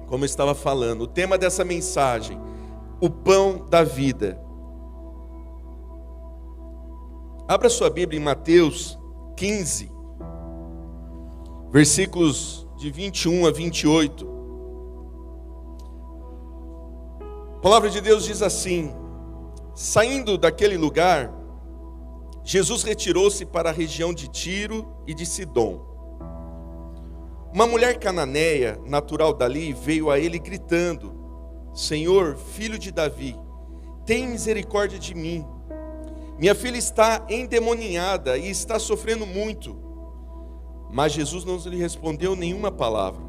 Como eu estava falando, o tema dessa mensagem, o pão da vida. Abra sua Bíblia em Mateus 15, versículos de 21 a 28. A palavra de Deus diz assim: saindo daquele lugar, Jesus retirou-se para a região de Tiro e de Sidom. Uma mulher cananeia, natural dali, veio a ele gritando: Senhor, filho de Davi, tem misericórdia de mim. Minha filha está endemoniada e está sofrendo muito. Mas Jesus não lhe respondeu nenhuma palavra.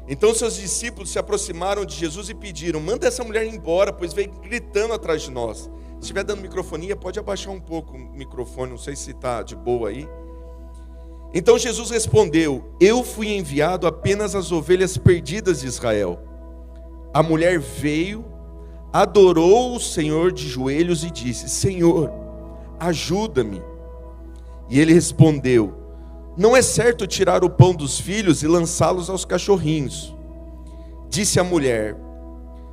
Então seus discípulos se aproximaram de Jesus e pediram: manda essa mulher embora, pois veio gritando atrás de nós. Se estiver dando microfonia, pode abaixar um pouco o microfone, não sei se está de boa aí. Então Jesus respondeu: eu fui enviado apenas às ovelhas perdidas de Israel. A mulher veio, adorou o Senhor de joelhos e disse: Senhor, ajuda-me. E ele respondeu: não é certo tirar o pão dos filhos e lançá-los aos cachorrinhos. Disse a mulher: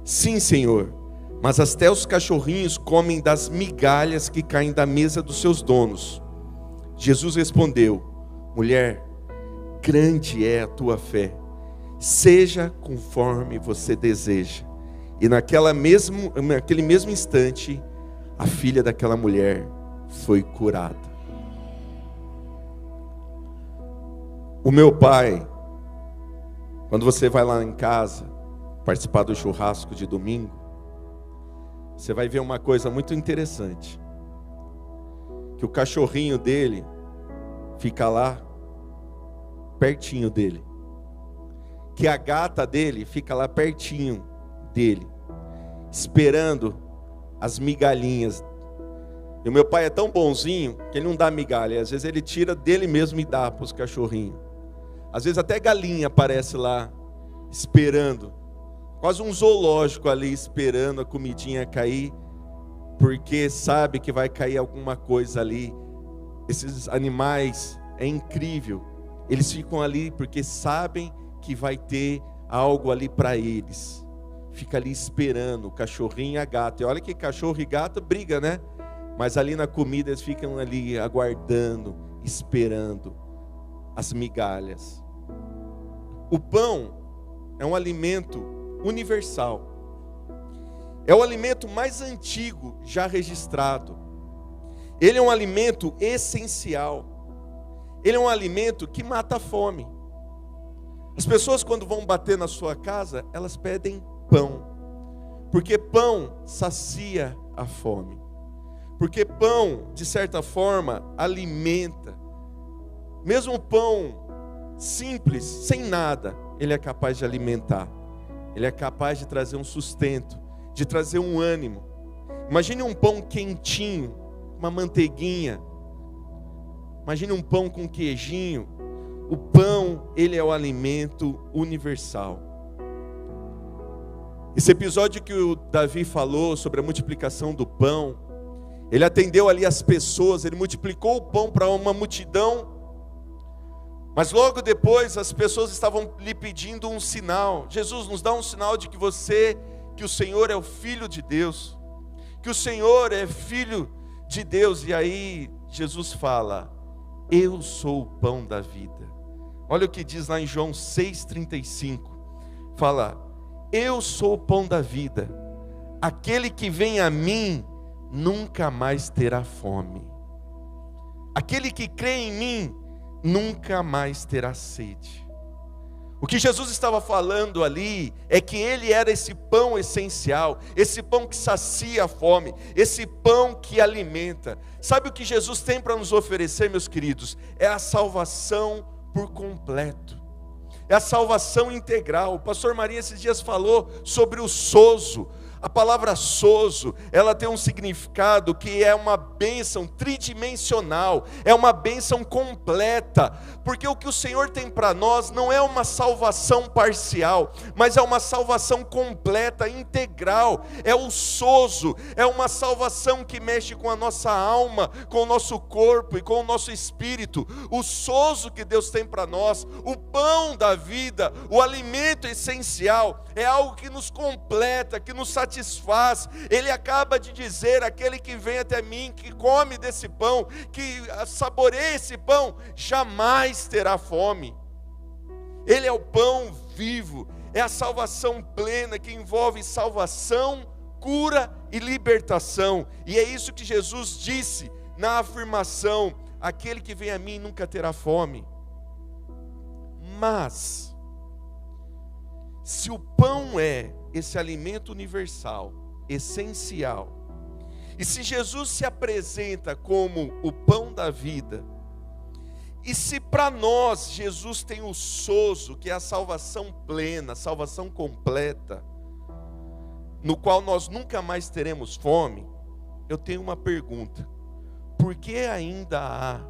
sim, Senhor, mas até os cachorrinhos comem das migalhas que caem da mesa dos seus donos. Jesus respondeu: mulher, grande é a tua fé, seja conforme você deseja. E naquele mesmo instante, a filha daquela mulher foi curada. O meu pai, quando você vai lá em casa participar do churrasco de domingo, você vai ver uma coisa muito interessante, que o cachorrinho dele fica lá pertinho dele, que a gata dele fica lá pertinho dele, esperando as migalhinhas. E o meu pai é tão bonzinho que ele não dá migalha, às vezes ele tira dele mesmo e dá para os cachorrinhos. Às vezes até galinha aparece lá esperando, quase um zoológico ali esperando a comidinha cair, porque sabe que vai cair alguma coisa ali. Esses animais, é incrível, eles ficam ali porque sabem que vai ter algo ali para eles. Fica ali esperando o cachorrinho e a gata. E olha que cachorro e gata briga, né? Mas ali na comida eles ficam ali aguardando, esperando as migalhas. O pão é um alimento universal. É o alimento mais antigo já registrado. Ele é um alimento essencial. Ele é um alimento que mata a fome. As pessoas, quando vão bater na sua casa, elas pedem pão, porque pão sacia a fome, porque pão, de certa forma, alimenta. Mesmo o pão simples, sem nada, ele é capaz de alimentar, ele é capaz de trazer um sustento, de trazer um ânimo. Imagine um pão quentinho, uma manteiguinha, imagine um pão com queijinho. O pão, ele é o alimento universal. Esse episódio que o Davi falou sobre a multiplicação do pão, ele atendeu ali as pessoas, ele multiplicou o pão para uma multidão, mas logo depois as pessoas estavam lhe pedindo um sinal. Jesus, nos dá um sinal de que o Senhor é o Filho de Deus, que o Senhor é Filho de Deus. E aí Jesus fala: eu sou o pão da vida. Olha o que diz lá em João 6,35. Fala: eu sou o pão da vida. Aquele que vem a mim nunca mais terá fome. Aquele que crê em mim nunca mais terá sede. O que Jesus estava falando ali é que ele era esse pão essencial, esse pão que sacia a fome, esse pão que alimenta. Sabe o que Jesus tem para nos oferecer, meus queridos? É a salvação por completo. É a salvação integral. O pastor Marinho esses dias falou sobre o sozo. A palavra sozo, ela tem um significado que é uma bênção tridimensional, é uma bênção completa, porque o que o Senhor tem para nós não é uma salvação parcial, mas é uma salvação completa, integral. É o sozo, é uma salvação que mexe com a nossa alma, com o nosso corpo e com o nosso espírito. O sozo que Deus tem para nós, o pão da vida, o alimento essencial, é algo que nos completa, que nos satisfaz. Ele acaba de dizer: aquele que vem até mim, que come desse pão, que saboreia esse pão, jamais terá fome. Ele é o pão vivo, é a salvação plena que envolve salvação, cura e libertação. E é isso que Jesus disse na afirmação: aquele que vem a mim nunca terá fome. Mas se o pão é esse alimento universal, essencial, e se Jesus se apresenta como o pão da vida, e se para nós Jesus tem o sozo, que é a salvação plena, a salvação completa, no qual nós nunca mais teremos fome, eu tenho uma pergunta: por que ainda há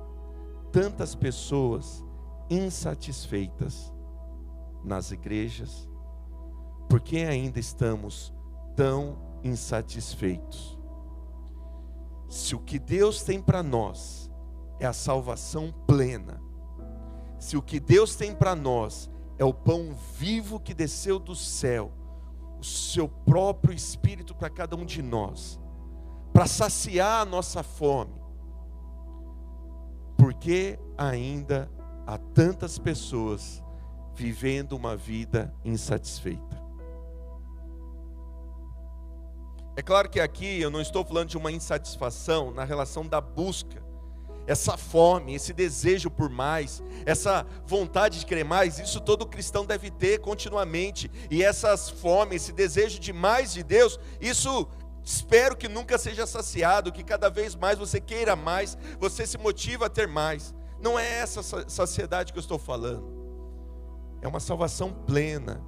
tantas pessoas insatisfeitas nas igrejas? Por que ainda estamos tão insatisfeitos? Se o que Deus tem para nós é a salvação plena, se o que Deus tem para nós é o pão vivo que desceu do céu, o seu próprio Espírito para cada um de nós, para saciar a nossa fome, por que ainda há tantas pessoas vivendo uma vida insatisfeita? É claro que aqui eu não estou falando de uma insatisfação na relação da busca. Essa fome, esse desejo por mais, essa vontade de querer mais, isso todo cristão deve ter continuamente. E essas fomes, esse desejo de mais de Deus, isso espero que nunca seja saciado, que cada vez mais você queira mais, você se motiva a ter mais. Não é essa saciedade que eu estou falando. É uma salvação plena.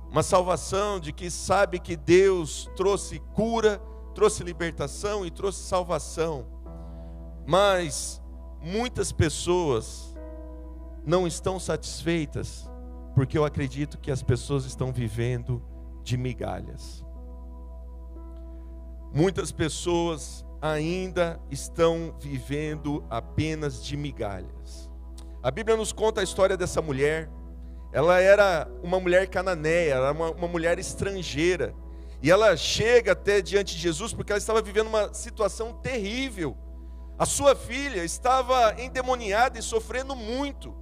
Uma salvação de que sabe que Deus trouxe cura, trouxe libertação e trouxe salvação. Mas muitas pessoas não estão satisfeitas, porque eu acredito que as pessoas estão vivendo de migalhas. Muitas pessoas ainda estão vivendo apenas de migalhas. A Bíblia nos conta a história dessa mulher. Ela era uma mulher cananeia, era uma mulher estrangeira. E ela chega até diante de Jesus porque ela estava vivendo uma situação terrível. A sua filha estava endemoniada e sofrendo muito.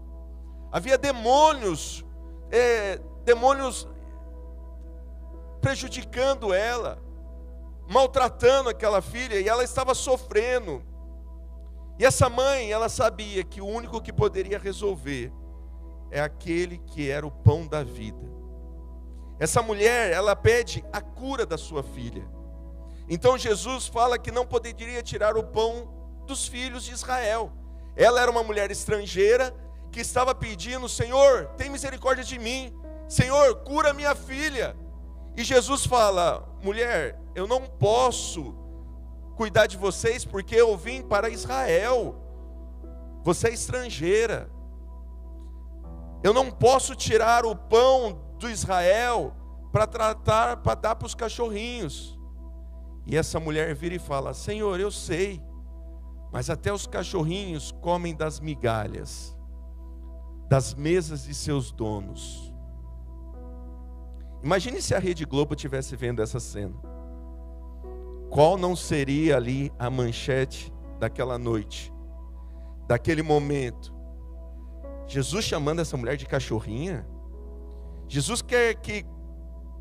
Havia demônios prejudicando ela, maltratando aquela filha, e ela estava sofrendo. E essa mãe, ela sabia que o único que poderia resolver é aquele que era o pão da vida. Essa mulher, ela pede a cura da sua filha. Então Jesus fala que não poderia tirar o pão dos filhos de Israel. Ela era uma mulher estrangeira que estava pedindo: Senhor, tem misericórdia de mim. Senhor, cura minha filha. E Jesus fala: mulher, eu não posso cuidar de vocês porque eu vim para Israel. Você é estrangeira. Eu não posso tirar o pão do Israel para dar para os cachorrinhos. E essa mulher vira e fala: Senhor, eu sei, mas até os cachorrinhos comem das migalhas das mesas de seus donos. Imagine se a Rede Globo estivesse vendo essa cena. Qual não seria ali a manchete daquela noite, daquele momento? Jesus chamando essa mulher de cachorrinha? Jesus quer que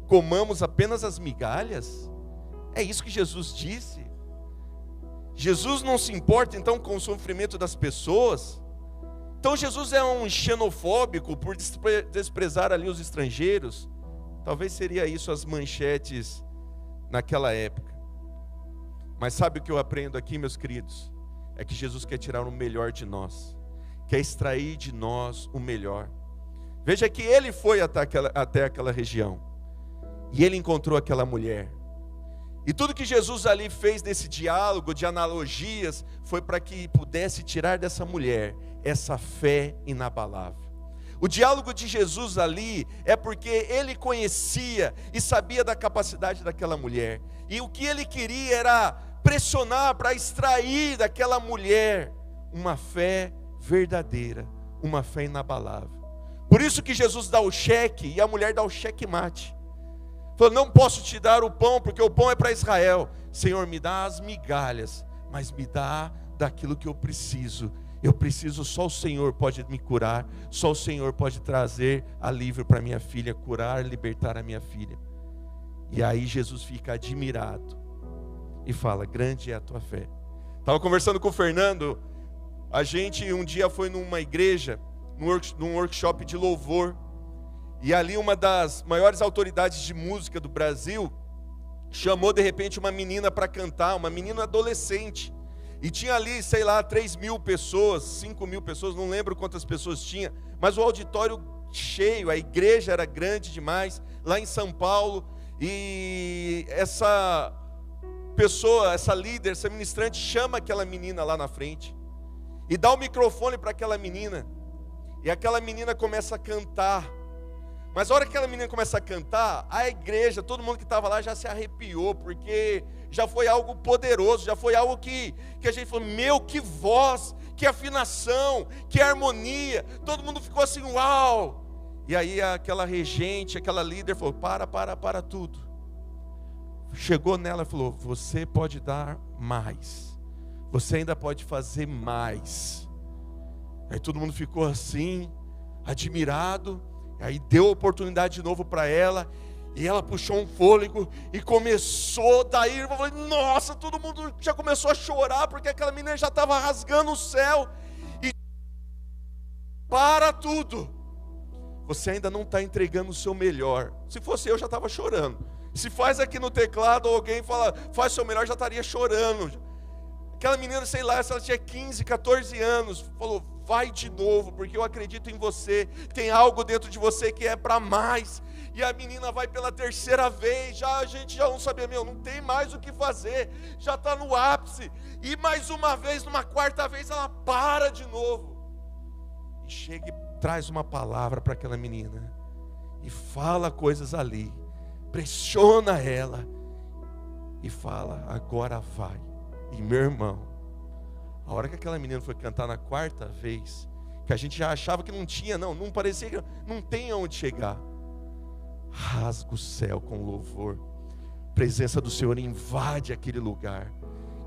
comamos apenas as migalhas? É isso que Jesus disse? Jesus não se importa então com o sofrimento das pessoas? Então Jesus é um xenofóbico por desprezar ali os estrangeiros? Talvez seria isso as manchetes naquela época. Mas sabe o que eu aprendo aqui, meus queridos? É que Jesus quer tirar o melhor de nós, quer extrair de nós o melhor. Veja que ele foi até aquela região, e ele encontrou aquela mulher. E tudo que Jesus ali fez desse diálogo, de analogias, foi para que pudesse tirar dessa mulher essa fé inabalável. O diálogo de Jesus ali é porque ele conhecia e sabia da capacidade daquela mulher. E o que ele queria era pressionar para extrair daquela mulher uma fé verdadeira, uma fé inabalável. Por isso que Jesus dá o cheque e a mulher dá o cheque-mate. Falou, não posso te dar o pão, porque o pão é para Israel. Senhor, me dá as migalhas, mas me dá daquilo que eu preciso. Eu preciso, só o Senhor pode me curar, só o Senhor pode trazer alívio para minha filha, curar, libertar a minha filha. E aí Jesus fica admirado e fala, grande é a tua fé. Estava conversando com o Fernando, a gente um dia foi numa igreja, num workshop de louvor, e ali uma das maiores autoridades de música do Brasil chamou de repente uma menina para cantar, uma menina adolescente. E tinha ali, sei lá, 3.000 pessoas, 5.000 pessoas, não lembro quantas pessoas tinha, mas o auditório cheio, a igreja era grande demais, lá em São Paulo, e essa pessoa, essa líder, essa ministrante, chama aquela menina lá na frente, e dá o microfone para aquela menina, e aquela menina começa a cantar. Mas a hora que aquela menina começa a cantar, a igreja, todo mundo que estava lá já se arrepiou, porque já foi algo poderoso, já foi algo que a gente falou, meu, que voz, que afinação, que harmonia. Todo mundo ficou assim, uau. E aí aquela regente, aquela líder falou, para tudo. Chegou nela e falou, você pode dar mais, você ainda pode fazer mais. Aí todo mundo ficou assim, admirado. Aí deu oportunidade de novo para ela, e ela puxou um fôlego e começou daí, eu falei, nossa, todo mundo já começou a chorar, porque aquela menina já estava rasgando o céu, e para tudo, você ainda não está entregando o seu melhor. Se fosse eu, já estava chorando. Se faz aqui no teclado, alguém fala, faz o seu melhor, já estaria chorando. Aquela menina, sei lá, se ela tinha 15, 14 anos, falou, vai de novo, porque eu acredito em você, tem algo dentro de você que é para mais. E a menina vai pela terceira vez, a gente já não sabia, não tem mais o que fazer, já está no ápice. E mais uma vez, numa quarta vez, ela para de novo. E chega e traz uma palavra para aquela menina, e fala coisas ali, pressiona ela, e fala, agora vai. E meu irmão, a hora que aquela menina foi cantar na quarta vez, que a gente já achava que não tinha, não parecia que não tem aonde chegar, rasga o céu com louvor, a presença do Senhor invade aquele lugar,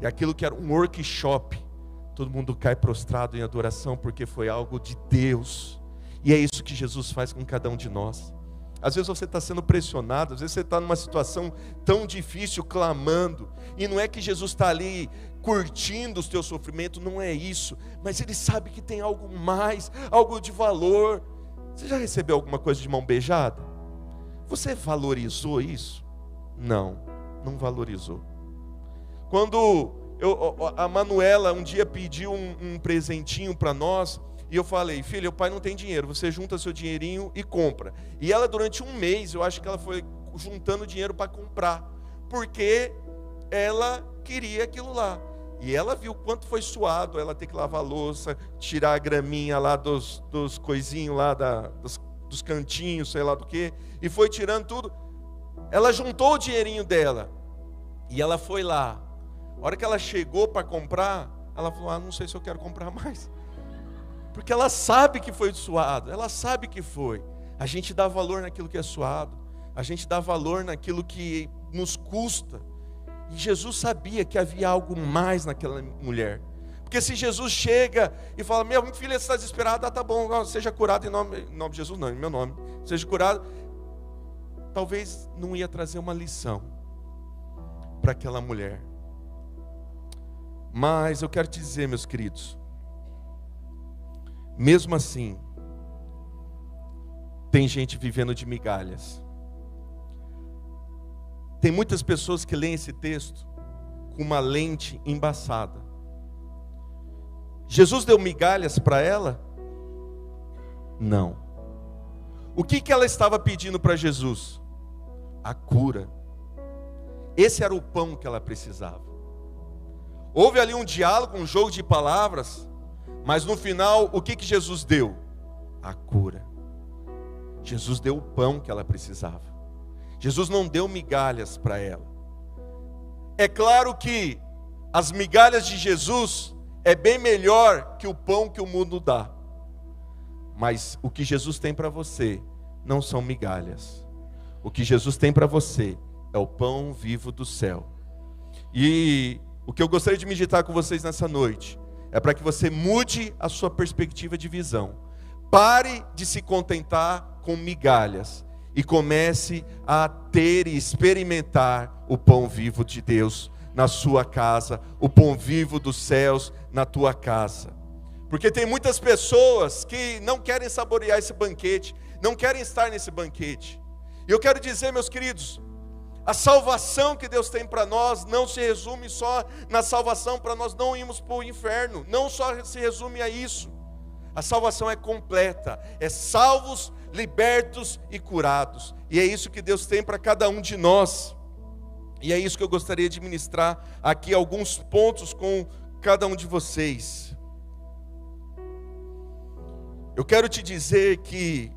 e aquilo que era um workshop, todo mundo cai prostrado em adoração, porque foi algo de Deus. E é isso que Jesus faz com cada um de nós. Às vezes você está sendo pressionado, às vezes você está numa situação tão difícil, clamando, e não é que Jesus está ali curtindo o teu sofrimento, não é isso, mas Ele sabe que tem algo mais, algo de valor. Você já recebeu alguma coisa de mão beijada? Você valorizou isso? Não valorizou. Quando a Manuela um dia pediu um presentinho para nós, e eu falei, filha, o pai não tem dinheiro, você junta seu dinheirinho e compra. E ela durante um mês, eu acho que ela foi juntando dinheiro para comprar, porque ela queria aquilo lá. E ela viu quanto foi suado, ela ter que lavar a louça, tirar a graminha lá dos coisinhos lá, dos cantinhos, sei lá do que, e foi tirando tudo. Ela juntou o dinheirinho dela, e ela foi lá. A hora que ela chegou para comprar, ela falou, não sei se eu quero comprar mais. Porque ela sabe que foi suado, ela sabe que foi. A gente dá valor naquilo que é suado, a gente dá valor naquilo que nos custa. E Jesus sabia que havia algo mais naquela mulher. Porque se Jesus chega e fala, minha filha, você está desesperada, tá bom, seja curado em nome de Jesus, não, em meu nome, seja curado. Talvez não ia trazer uma lição para aquela mulher. Mas eu quero te dizer, meus queridos, mesmo assim, tem gente vivendo de migalhas. Tem muitas pessoas que leem esse texto com uma lente embaçada. Jesus deu migalhas para ela? Não. O que ela estava pedindo para Jesus? A cura. Esse era o pão que ela precisava. Houve ali um diálogo, um jogo de palavras, mas no final, o que Jesus deu? A cura. Jesus deu o pão que ela precisava. Jesus não deu migalhas para ela. É claro que as migalhas de Jesus é bem melhor que o pão que o mundo dá. Mas o que Jesus tem para você não são migalhas. O que Jesus tem para você é o pão vivo do céu. E o que eu gostaria de meditar com vocês nessa noite é para que você mude a sua perspectiva de visão. Pare de se contentar com migalhas e comece a ter e experimentar o pão vivo de Deus na sua casa, o pão vivo dos céus na tua casa. Porque tem muitas pessoas que não querem saborear esse banquete, não querem estar nesse banquete. E eu quero dizer, meus queridos, a salvação que Deus tem para nós não se resume só na salvação para nós não irmos para o inferno, não só se resume a isso. A salvação é completa, é salvos, libertos e curados. E é isso que Deus tem para cada um de nós. E é isso que eu gostaria de ministrar aqui, alguns pontos com cada um de vocês. Eu quero te dizer que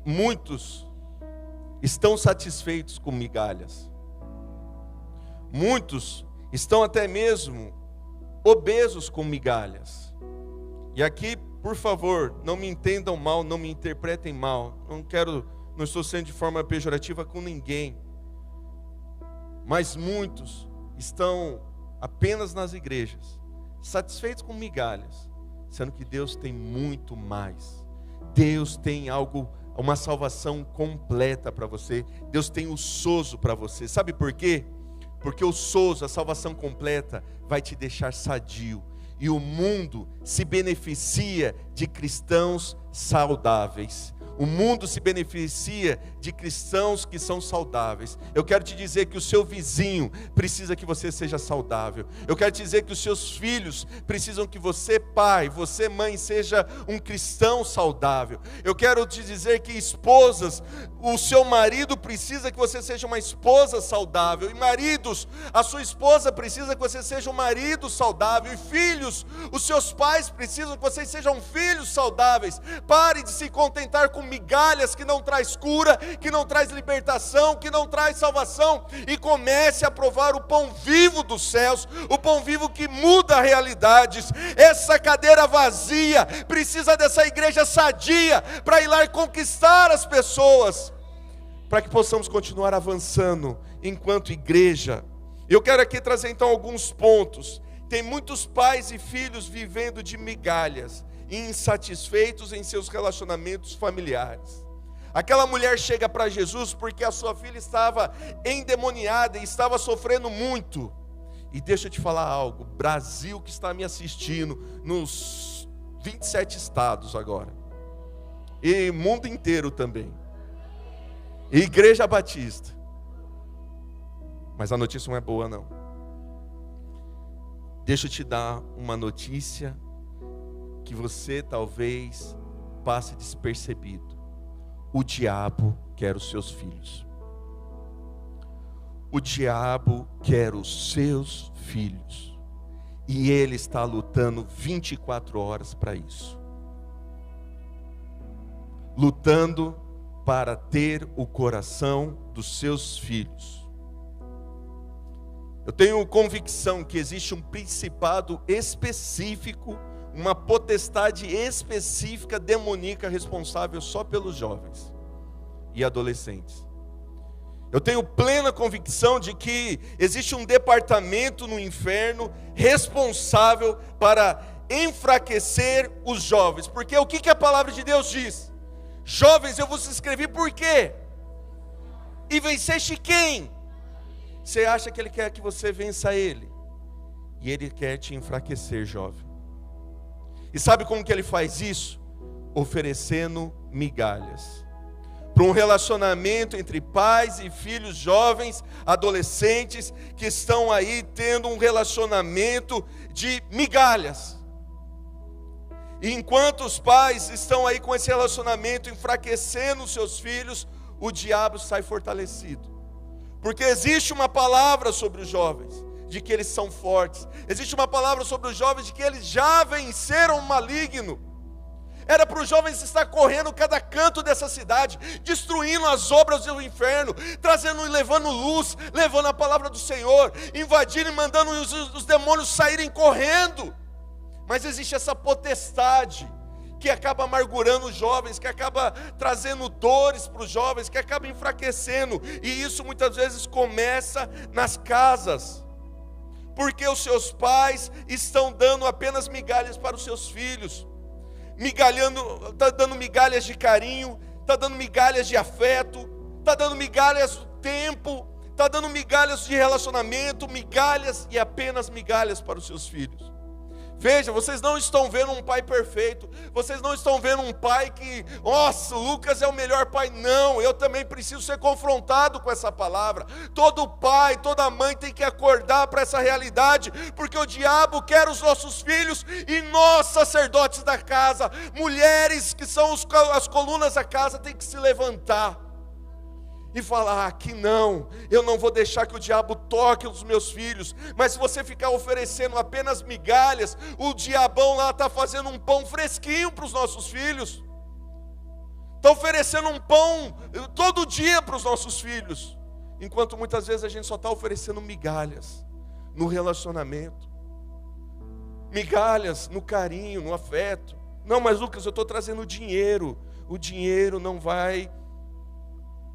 muitos estão satisfeitos com migalhas. Muitos estão até mesmo obesos com migalhas. E aqui, por favor, não me entendam mal, não me interpretem mal. Não estou sendo de forma pejorativa com ninguém. Mas muitos estão apenas nas igrejas, satisfeitos com migalhas, sendo que Deus tem muito mais. Deus tem algo, uma salvação completa para você. Deus tem o sozo para você. Sabe por quê? Porque o sozo, a salvação completa, vai te deixar sadio. E o mundo se beneficia de cristãos saudáveis. O mundo se beneficia de cristãos que são saudáveis. Eu quero te dizer que o seu vizinho precisa que você seja saudável. Eu quero te dizer que os seus filhos precisam que você, pai, você, mãe, seja um cristão saudável. Eu quero te dizer que esposas, o seu marido precisa que você seja uma esposa saudável. E maridos, a sua esposa precisa que você seja um marido saudável. E filhos, os seus pais precisam que vocês sejam filhos saudáveis. Pare de se contentar com migalhas que não traz cura, que não traz libertação, que não traz salvação, e comece a provar o pão vivo dos céus, o pão vivo que muda realidades. Essa cadeira vazia precisa dessa igreja sadia para ir lá e conquistar as pessoas, para que possamos continuar avançando enquanto igreja. Eu quero aqui trazer então alguns pontos. Tem muitos pais e filhos vivendo de migalhas, insatisfeitos em seus relacionamentos familiares. Aquela mulher chega para Jesus porque a sua filha estava endemoniada e estava sofrendo muito. E deixa eu te falar algo, Brasil que está me assistindo, nos 27 estados agora, e mundo inteiro também, Igreja Batista, mas a notícia não é boa não. Deixa eu te dar uma notícia que você talvez passe despercebido. O diabo quer os seus filhos. O diabo quer os seus filhos. E ele está lutando 24 horas para isso. Lutando para ter o coração dos seus filhos. Eu tenho convicção que existe um principado específico, uma potestade específica demoníaca responsável só pelos jovens e adolescentes. Eu tenho plena convicção de que existe um departamento no inferno responsável para enfraquecer os jovens. Porque o que a palavra de Deus diz? Jovens, eu vos escrevi por quê? E venceste quem? Você acha que ele quer que você vença ele? E ele quer te enfraquecer, jovem. E sabe como que ele faz isso? Oferecendo migalhas. Para um relacionamento entre pais e filhos jovens, adolescentes, que estão aí tendo um relacionamento de migalhas. E enquanto os pais estão aí com esse relacionamento enfraquecendo os seus filhos, o diabo sai fortalecido. Porque existe uma palavra sobre os jovens, de que eles são fortes. Existe uma palavra sobre os jovens, de que eles já venceram o maligno. Era para os jovens estar correndo cada canto dessa cidade, destruindo as obras do inferno, trazendo e levando luz, levando a palavra do Senhor, invadindo e mandando os demônios saírem correndo. Mas existe essa potestade que acaba amargurando os jovens, que acaba trazendo dores para os jovens, que acaba enfraquecendo. E isso muitas vezes começa nas casas, porque os seus pais estão dando apenas migalhas para os seus filhos. Está dando migalhas de carinho, está dando migalhas de afeto, está dando migalhas do tempo, está dando migalhas de relacionamento, migalhas e apenas migalhas para os seus filhos. Veja, vocês não estão vendo um pai perfeito, vocês não estão vendo um pai que, nossa, o Lucas é o melhor pai. Não, eu também preciso ser confrontado com essa palavra. Todo pai, toda mãe tem que acordar para essa realidade, porque o diabo quer os nossos filhos, e nós, sacerdotes da casa, mulheres que são as colunas da casa, tem que se levantar e falar que não, eu não vou deixar que o diabo toque os meus filhos. Mas se você ficar oferecendo apenas migalhas, o diabão lá está fazendo um pão fresquinho para os nossos filhos, está oferecendo um pão todo dia para os nossos filhos, enquanto muitas vezes a gente só está oferecendo migalhas no relacionamento, migalhas no carinho, no afeto. Não, mas Lucas, eu estou trazendo dinheiro. O dinheiro não vai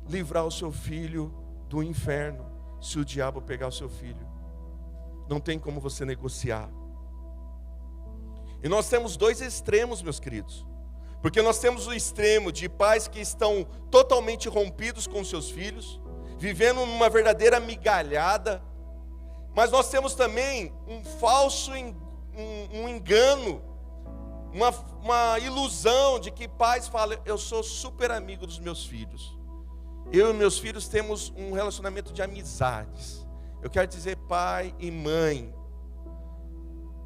livrar o seu filho do inferno se o diabo pegar o seu filho. Não tem como você negociar. E nós temos dois extremos, meus queridos, porque nós temos o extremo de pais que estão totalmente rompidos com seus filhos, vivendo numa verdadeira migalhada. Mas nós temos também um falso um engano, uma ilusão de que pais falam: eu sou super amigo dos meus filhos, eu e meus filhos temos um relacionamento de amizades. Eu quero dizer, pai e mãe,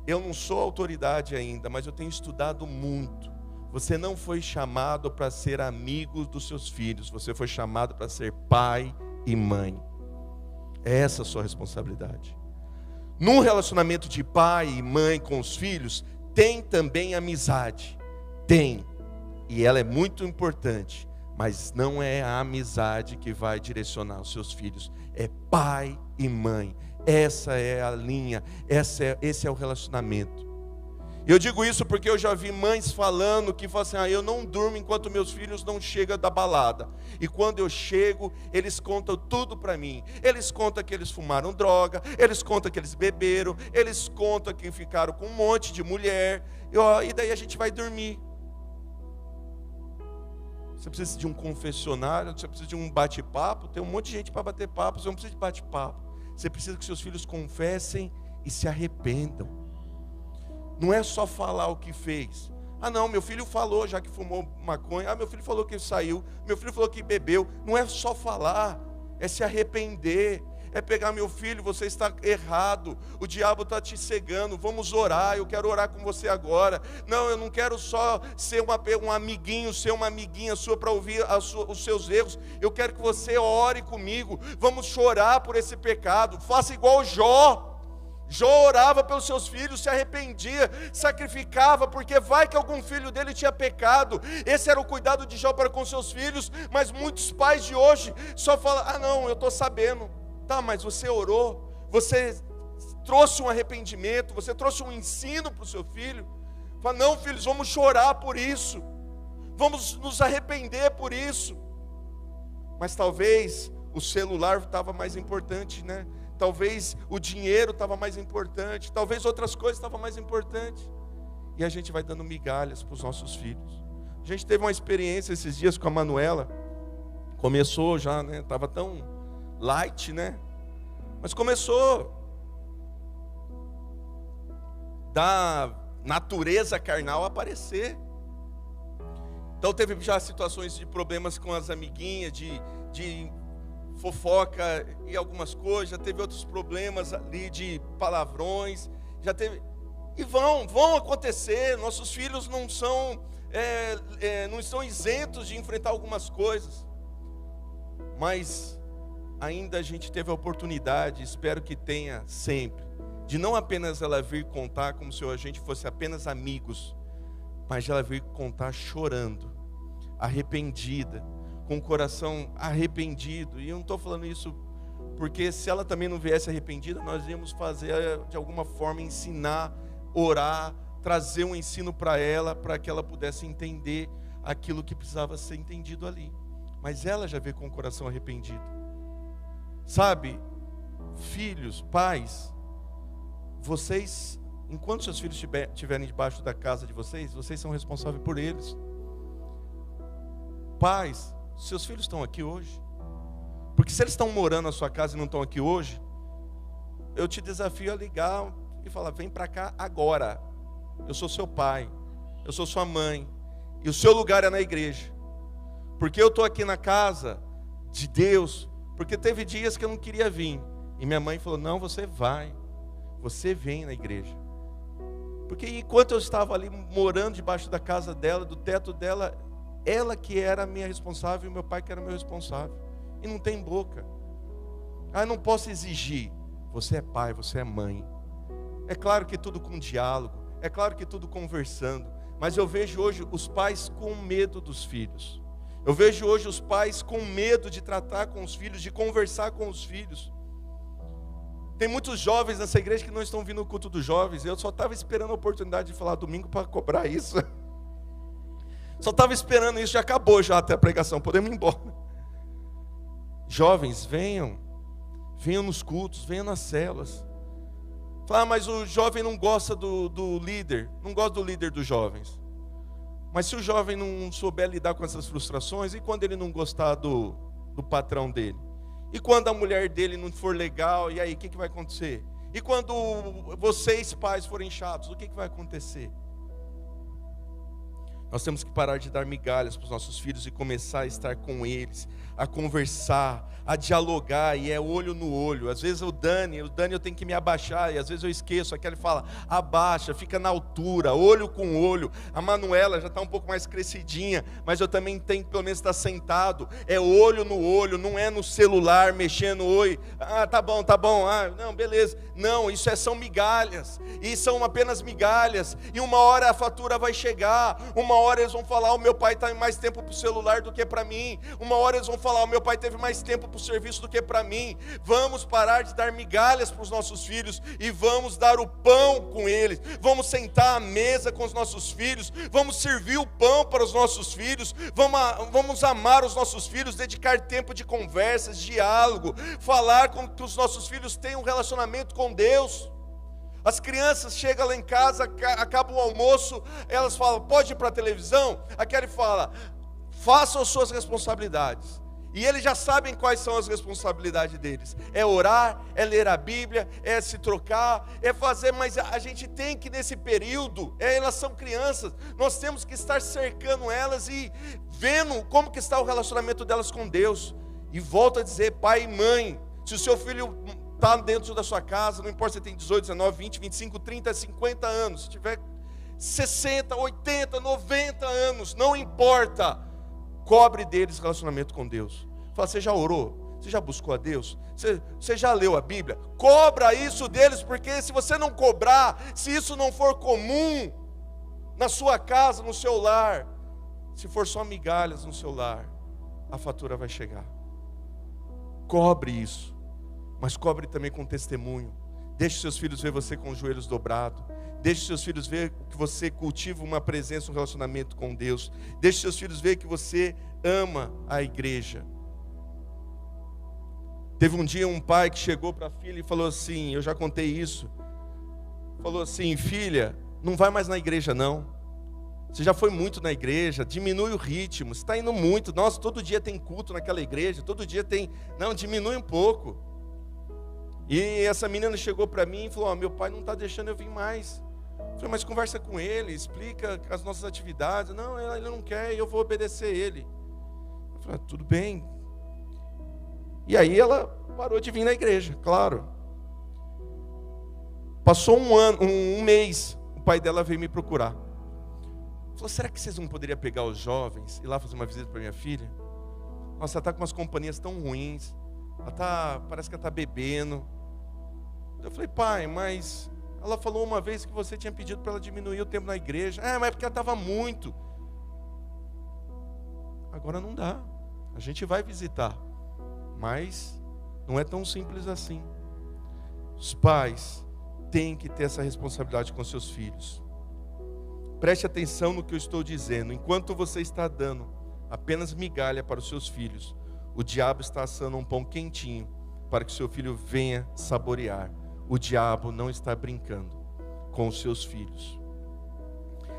eu não sou autoridade ainda, mas eu tenho estudado muito. Você não foi chamado para ser amigo dos seus filhos, você foi chamado para ser pai e mãe. É essa a sua responsabilidade. No relacionamento de pai e mãe com os filhos, tem também amizade. Tem. E ela é muito importante. Mas não é a amizade que vai direcionar os seus filhos. É pai e mãe. Essa é a linha. Esse é o relacionamento. Eu digo isso porque eu já vi mães falando que falam assim: eu não durmo enquanto meus filhos não chegam da balada. E quando eu chego, eles contam tudo para mim. Eles contam que eles fumaram droga, eles contam que eles beberam, eles contam que ficaram com um monte de mulher. E daí a gente vai dormir. Você precisa de um confessionário, você precisa de um bate-papo. Tem um monte de gente para bater papo. Você não precisa de bate-papo. Você precisa que seus filhos confessem e se arrependam. Não é só falar o que fez. Ah não, meu filho falou já que fumou maconha. Ah, meu filho falou que saiu. Meu filho falou que bebeu. Não é só falar, é se arrepender. É pegar: meu filho, você está errado, o diabo está te cegando, vamos orar, eu quero orar com você agora. Não, eu não quero só ser um amiguinho, ser uma amiguinha sua para ouvir os seus erros. Eu quero que você ore comigo, vamos chorar por esse pecado. Faça igual Jó. Jó orava pelos seus filhos, se arrependia, sacrificava, porque vai que algum filho dele tinha pecado. Esse era o cuidado de Jó para com seus filhos. Mas muitos pais de hoje só falam: ah não, eu estou sabendo. Tá, mas você orou, você trouxe um arrependimento, você trouxe um ensino para o seu filho. Fala: não, filhos, vamos chorar por isso, vamos nos arrepender por isso. Mas talvez o celular estava mais importante, né? Talvez o dinheiro estava mais importante, talvez outras coisas estavam mais importantes. E a gente vai dando migalhas para os nossos filhos. A gente teve uma experiência esses dias com a Manuela. Começou já, né? Estava tão light, né? Mas começou da natureza carnal a aparecer. Então teve já situações de problemas com as amiguinhas, de fofoca e algumas coisas. Já teve outros problemas ali de palavrões. Já teve, e vão acontecer. Nossos filhos não estão isentos de enfrentar algumas coisas. Mas ainda a gente teve a oportunidade, espero que tenha sempre, de não apenas ela vir contar como se a gente fosse apenas amigos, mas ela vir contar chorando, arrependida, com o coração arrependido. E eu não estou falando isso porque se ela também não viesse arrependida, nós íamos fazer de alguma forma, ensinar, orar, trazer um ensino para ela, para que ela pudesse entender aquilo que precisava ser entendido ali. Mas ela já veio com o coração arrependido. Sabe, filhos, pais, vocês, enquanto seus filhos estiverem debaixo da casa de vocês são responsáveis por eles. Pais, seus filhos estão aqui hoje? Porque se eles estão morando na sua casa e não estão aqui hoje, eu te desafio a ligar e falar: vem para cá agora. Eu sou seu pai, eu sou sua mãe, e o seu lugar é na igreja. Porque eu estou aqui na casa de Deus, porque teve dias que eu não queria vir, e minha mãe falou: não, você vai, você vem na igreja. Porque enquanto eu estava ali morando debaixo da casa dela, do teto dela, ela que era a minha responsável e meu pai que era meu responsável. E não tem boca. Eu não posso exigir. Você é pai, você é mãe. É claro que tudo com diálogo, é claro que tudo conversando, mas eu vejo hoje os pais com medo dos filhos. Eu vejo hoje os pais com medo de tratar com os filhos, de conversar com os filhos. Tem muitos jovens nessa igreja que não estão vindo no culto dos jovens. Eu só estava esperando a oportunidade de falar domingo para cobrar isso. Só estava esperando isso, já acabou já até a pregação, podemos ir embora. Jovens, venham nos cultos, venham nas células. Fala: mas o jovem não gosta do líder, não gosta do líder dos jovens. Mas se o jovem não souber lidar com essas frustrações, e quando ele não gostar do patrão dele? E quando a mulher dele não for legal, e aí, o que vai acontecer? E quando vocês, pais, forem chatos, o que vai acontecer? Nós temos que parar de dar migalhas para os nossos filhos e começar a estar com eles, a conversar, a dialogar, e é olho no olho. Às vezes o Dani eu tenho que me abaixar, e às vezes eu esqueço. Aqui ele fala: abaixa, fica na altura, olho com olho. A Manuela já está um pouco mais crescidinha, mas eu também tenho que pelo menos estar sentado. É olho no olho, não é no celular mexendo: oi, tá bom, não, beleza. Não, isso são migalhas, e são apenas migalhas, e uma hora a fatura vai chegar, uma hora eles vão falar: o meu pai está mais tempo para o celular do que para mim. Uma hora eles vão falar: o meu pai teve mais tempo para o serviço do que para mim. Vamos parar de dar migalhas para os nossos filhos e vamos dar o pão com eles. Vamos sentar à mesa com os nossos filhos, vamos servir o pão para os nossos filhos, vamos amar os nossos filhos, dedicar tempo de conversas, diálogo, falar com que os nossos filhos tenham um relacionamento com Deus. As crianças chegam lá em casa, acaba o almoço, elas falam: pode ir para a televisão? A Kelly fala: façam as suas responsabilidades. E eles já sabem quais são as responsabilidades deles: é orar, é ler a Bíblia, é se trocar, é fazer. Mas a gente tem que, nesse período, elas são crianças, nós temos que estar cercando elas e vendo como que está o relacionamento delas com Deus. E volto a dizer, pai e mãe, se o seu filho está dentro da sua casa, não importa se tem 18, 19, 20, 25, 30, 50 anos, se tiver 60, 80, 90 anos, não importa, cobre deles relacionamento com Deus. Fala: você já orou? Você já buscou a Deus? Você já leu a Bíblia? Cobra isso deles, porque se você não cobrar, se isso não for comum na sua casa, no seu lar, se for só migalhas no seu lar, a fatura vai chegar. Cobre isso, mas cobre também com testemunho. Deixe seus filhos ver você com os joelhos dobrados. Deixe seus filhos ver que você cultiva uma presença, um relacionamento com Deus. Deixe seus filhos ver que você ama a igreja. Teve um dia um pai que chegou para a filha e falou assim, eu já contei isso, falou assim: filha, não vai mais na igreja não. Você já foi muito na igreja, diminui o ritmo, você está indo muito. Nossa, todo dia tem culto naquela igreja, todo dia tem... Não, diminui um pouco. E essa menina chegou para mim e falou: meu pai não está deixando eu vir mais. Eu falei: mas conversa com ele, explica as nossas atividades. Não, ele não quer e eu vou obedecer ele. Eu falei: tudo bem. E aí ela parou de vir na igreja, claro. Passou um mês, o pai dela veio me procurar. Falou: será que vocês não poderiam pegar os jovens e ir lá fazer uma visita para minha filha? Nossa, ela está com umas companhias tão ruins. Parece que ela está bebendo. Eu falei, pai, mas ela falou uma vez que você tinha pedido para ela diminuir o tempo na igreja. Mas é porque ela estava muito. Agora não dá. A gente vai visitar, mas não é tão simples assim. Os pais têm que ter essa responsabilidade com seus filhos. Preste atenção no que eu estou dizendo. Enquanto você está dando apenas migalha para os seus filhos, o diabo está assando um pão quentinho para que seu filho venha saborear. O diabo não está brincando com os seus filhos.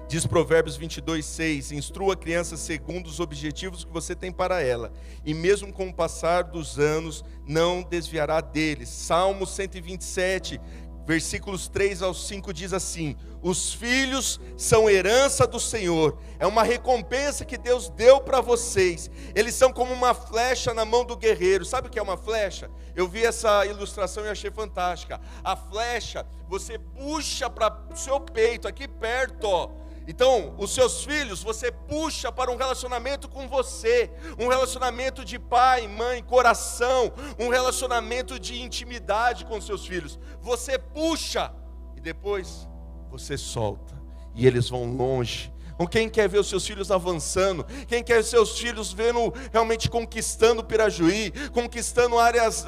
Diz Provérbios 22:6, instrua a criança segundo os objetivos que você tem para ela, e mesmo com o passar dos anos, não desviará deles. Salmo 127, versículos 3 ao 5 diz assim: os filhos são herança do Senhor, é uma recompensa que Deus deu para vocês. Eles são como uma flecha na mão do guerreiro. Sabe o que é uma flecha? Eu vi essa ilustração e achei fantástica. A flecha, você puxa para o seu peito, aqui perto, ó. Então, os seus filhos, você puxa para um relacionamento com você, um relacionamento de pai, mãe, coração, um relacionamento de intimidade com seus filhos. Você puxa e depois você solta, e eles vão longe. Quem quer ver os seus filhos avançando? Quem quer seus filhos vendo realmente conquistando Pirajuí, conquistando áreas,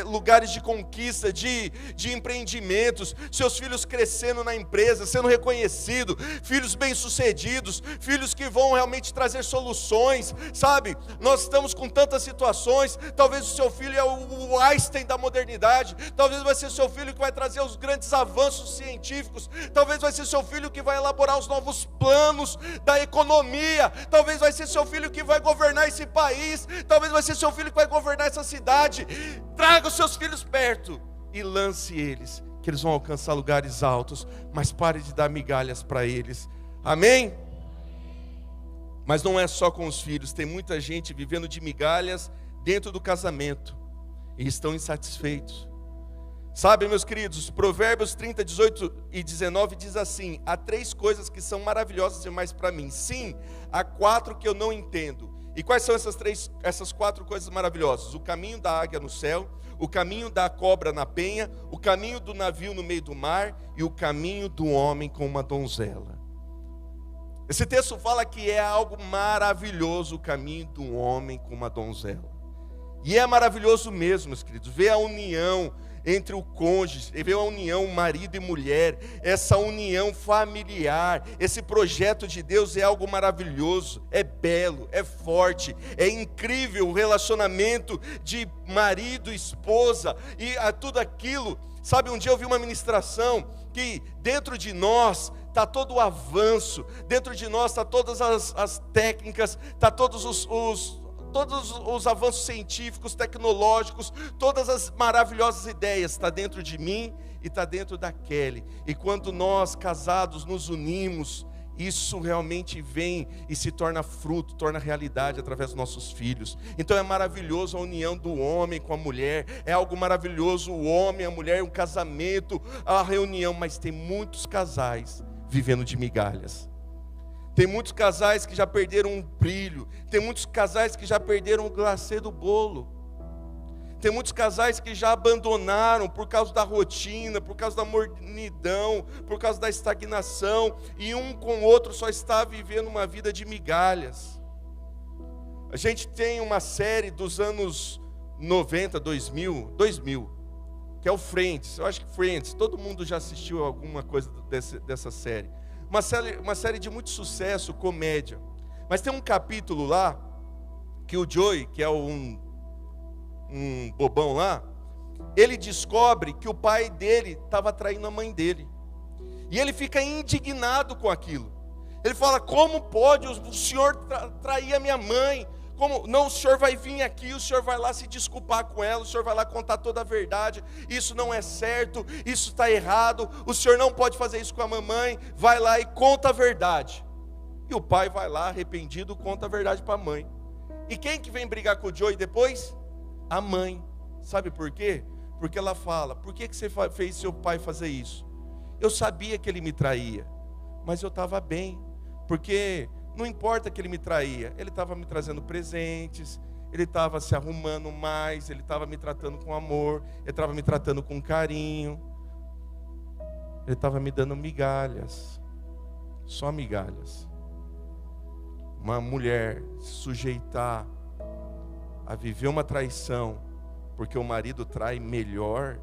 lugares de conquista, de empreendimentos, seus filhos crescendo na empresa, sendo reconhecido, filhos bem-sucedidos, filhos que vão realmente trazer soluções, sabe? Nós estamos com tantas situações. Talvez o seu filho é o Einstein da modernidade, talvez vai ser seu filho que vai trazer os grandes avanços científicos, talvez vai ser seu filho que vai elaborar os novos planos da economia, talvez vai ser seu filho que vai governar esse país, talvez vai ser seu filho que vai governar essa cidade. Traga os seus filhos perto e lance eles, que eles vão alcançar lugares altos, mas pare de dar migalhas para eles. Amém? Mas não é só com os filhos, tem muita gente vivendo de migalhas dentro do casamento e estão insatisfeitos. Sabe, meus queridos, Provérbios 30, 18 e 19 diz assim: há 3 coisas que são maravilhosas demais para mim. Sim, há 4 que eu não entendo. E quais são essas 4 coisas maravilhosas? O caminho da águia no céu, o caminho da cobra na penha, o caminho do navio no meio do mar e o caminho do homem com uma donzela. Esse texto fala que é algo maravilhoso o caminho do homem com uma donzela. E é maravilhoso mesmo, meus queridos, ver a união entre o cônjuge, ver a união marido e mulher, essa união familiar, esse projeto de Deus é algo maravilhoso, é belo, é forte, é incrível o relacionamento de marido e esposa, e tudo aquilo. Sabe, um dia eu vi uma ministração que dentro de nós está todo o avanço, dentro de nós está todas as técnicas, está todos os avanços científicos, tecnológicos, todas as maravilhosas ideias, está dentro de mim e está dentro da Kelly. E quando nós casados nos unimos, isso realmente vem e se torna fruto, torna realidade através dos nossos filhos. Então é maravilhoso a união do homem com a mulher, é algo maravilhoso o homem, a mulher, um casamento, a reunião, mas tem muitos casais vivendo de migalhas. Tem muitos casais que já perderam um brilho. Tem muitos casais que já perderam o glacê do bolo. Tem muitos casais que já abandonaram por causa da rotina, por causa da mornidão, por causa da estagnação. E um com o outro só está vivendo uma vida de migalhas. A gente tem uma série dos anos 90, 2000, que é o Friends. Eu acho que Friends, todo mundo já assistiu alguma coisa dessa série. Uma série de muito sucesso, comédia. Mas tem um capítulo lá, que o Joey, que é um bobão lá, ele descobre que o pai dele estava traindo a mãe dele. E ele fica indignado com aquilo. Ele fala: como pode o senhor trair a minha mãe? Como não, o senhor vai vir aqui, o senhor vai lá se desculpar com ela, o senhor vai lá contar toda a verdade, isso não é certo, isso está errado, o senhor não pode fazer isso com a mamãe, vai lá e conta a verdade. E o pai vai lá arrependido, conta a verdade para a mãe. E quem que vem brigar com o Joey depois? A mãe. Sabe por quê? Porque ela fala: por que você fez seu pai fazer isso? Eu sabia que ele me traía, mas eu estava bem, porque não importa que ele me traía, ele estava me trazendo presentes, ele estava se arrumando mais, ele estava me tratando com amor, ele estava me tratando com carinho, ele estava me dando migalhas, só migalhas. Uma mulher se sujeitar a viver uma traição, porque o marido trai melhor,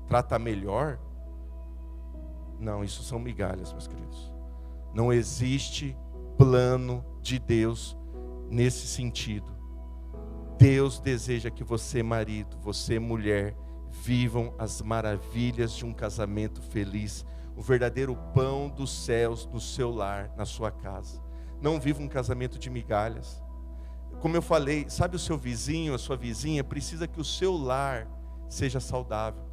trata melhor, não, isso são migalhas, meus queridos. Não existe plano de Deus nesse sentido. Deus deseja que você, marido, você, mulher, vivam as maravilhas de um casamento feliz, o verdadeiro pão dos céus no seu lar, na sua casa. Não viva um casamento de migalhas. Como eu falei, sabe o seu vizinho, a sua vizinha, precisa que o seu lar seja saudável,